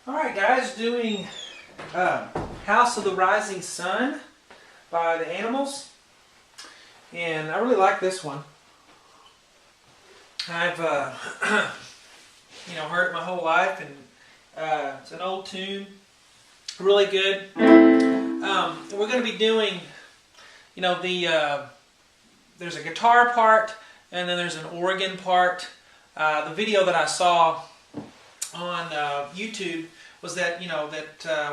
Alright guys, doing House of the Rising Sun by the Animals. And I really like this one. I've heard it my whole life, and it's an old tune. Really good. We're going to be doing, there's a guitar part and then there's an organ part. The video that I saw on YouTube was that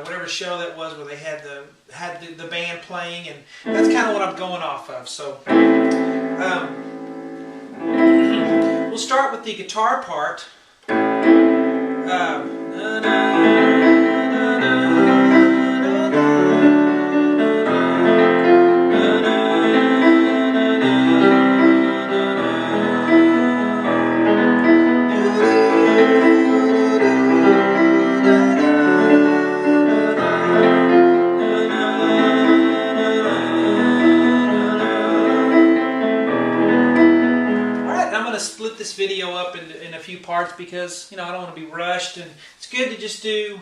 whatever show that was where they had the band playing, and that's kind of what I'm going off of. So we'll start with the guitar part. Split this video up in a few parts because I don't want to be rushed, and it's good to just do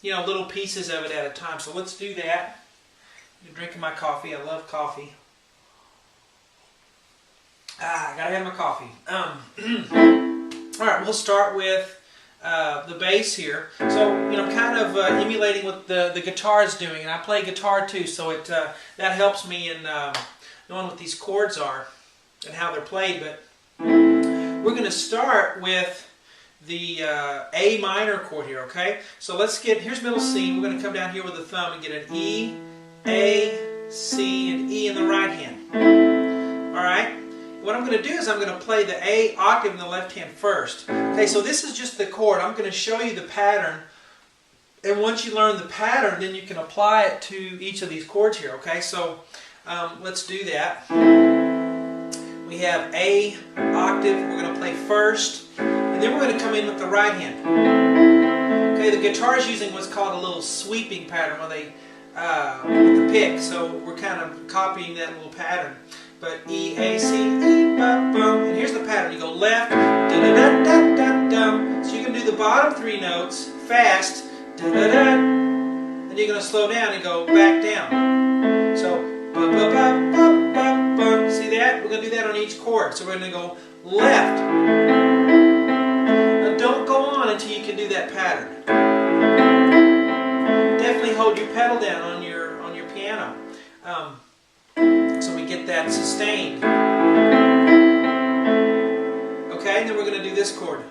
little pieces of it at a time. So let's do that. I'm drinking my coffee. I love coffee. I gotta have my coffee. Alright, we'll start with the bass here. So kind of emulating what the guitar is doing, and I play guitar too, so that helps me in knowing what these chords are and how they're played. But we're going to start with the A minor chord here, okay? So here's middle C. We're going to come down here with the thumb and get an E, A, C, and E in the right hand. Alright? What I'm going to do is I'm going to play the A octave in the left hand first. Okay, so this is just the chord. I'm going to show you the pattern, and once you learn the pattern, then you can apply it to each of these chords here, okay? So let's do that. We have A octave, we're going to play first, and then we're going to come in with the right hand. Okay, the guitar is using what's called a little sweeping pattern where they, with the pick, so we're kind of copying that little pattern. But E, A, C, E, ba, bum, and here's the pattern. You go left, da da da da da da. So you can do the bottom three notes fast, da da da, then you're going to slow down and go back down. So, ba ba ba ba. See that? We're going to do that on each chord. So we're going to go left. Now don't go on until you can do that pattern. Definitely hold your pedal down on your piano, so we get that sustained. Okay, and then we're going to do this chord.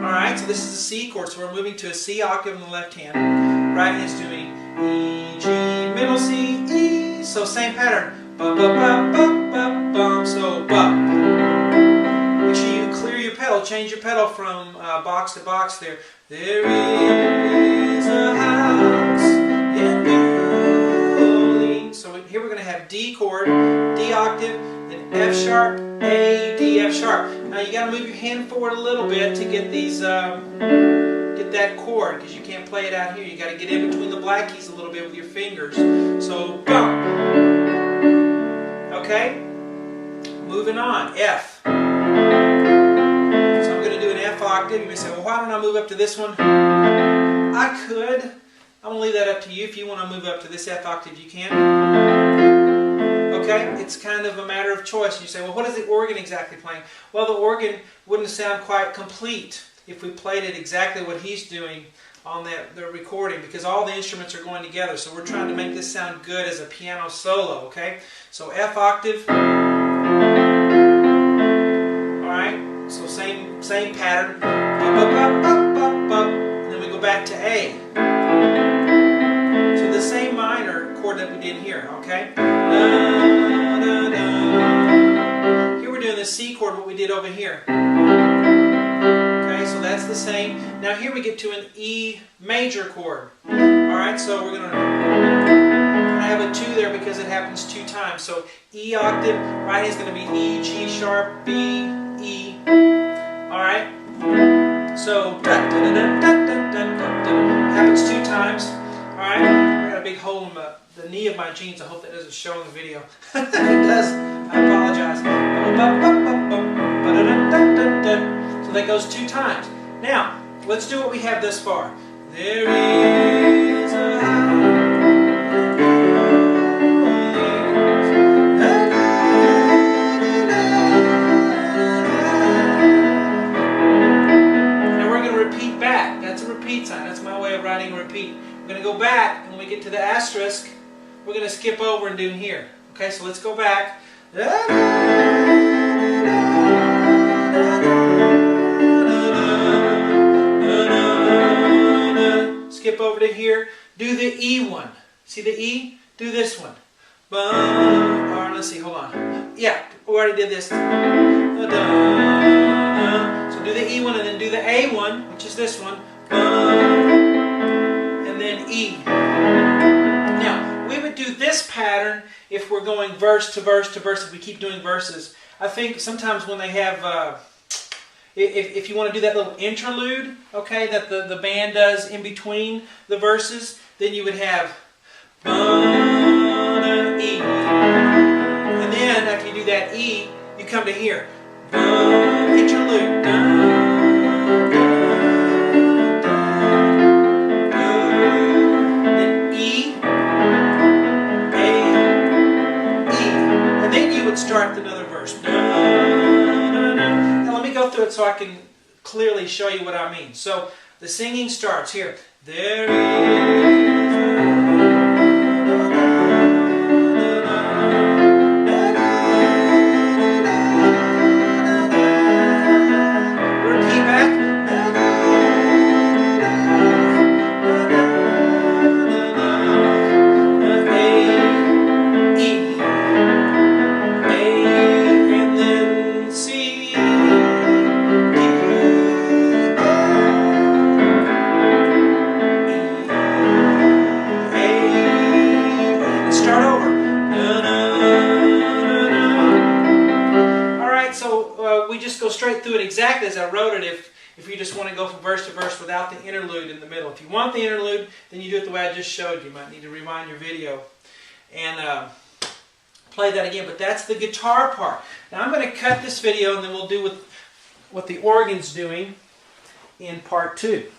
Alright, so this is a C chord, so we're moving to a C octave in the left hand. Right hand is doing E, G, middle C, E. So same pattern. Ba ba ba ba ba bum. So ba. Make sure you clear your pedal. Change your pedal from box to box there. There is a house in New Orleans. So here we're going to have D chord, D octave, then F sharp, A, D, F sharp. Now you got to move your hand forward a little bit to get these. Get that chord, because you can't play it out here. You got to get in between the black keys a little bit with your fingers. So bum. Okay, moving on. F. So I'm going to do an F octave. You may say, well, why don't I move up to this one? I could. I'm going to leave that up to you. If you want to move up to this F octave, you can. Okay, it's kind of a matter of choice. You say, well, what is the organ exactly playing? Well, the organ wouldn't sound quite complete if we played it exactly what he's doing on the recording, because all the instruments are going together. So we're trying to make this sound good as a piano solo, okay? So F octave. Alright, so same pattern. And then we go back to A. So the same minor chord that we did here, okay? Here we're doing the C chord, what we did over here. So that's the same. Now here we get to an E major chord. Alright, so we're going to have a 2 there because it happens 2 times. So E octave, right hand is going to be E, G sharp, B, E. Alright, so da, da, da, da, da, da, da, da, happens 2 times. Alright, I got a big hole in the knee of my jeans. I hope that doesn't show in the video. If it does, I apologize. So that goes 2 times. Now, let's do what we have thus far. There is a Now we're going to repeat back. That's a repeat sign. That's my way of writing repeat. We're going to go back, and when we get to the asterisk, we're going to skip over and do here. Okay, so let's go back. Skip over to here. Do the E one. See the E? Do this one. Or let's see, hold on. Yeah, we already did this. So do the E one and then do the A one, which is this one. And then E. Now, we would do this pattern if we're going verse to verse to verse, if we keep doing verses. I think sometimes when they have, if you want to do that little interlude, okay, that the band does in between the verses, then you would have E. And then after you do that E, you come to here. Interlude. Then E, A, E. And then you would start another verse. Now let me go through it so I can clearly show you what I mean. So the singing starts here. There is repeat back. We just go straight through it exactly as I wrote it if you just want to go from verse to verse without the interlude in the middle. If you want the interlude, then you do it the way I just showed you. You might need to rewind your video and play that again. But that's the guitar part. Now I'm going to cut this video and then we'll do what the organ's doing in part 2.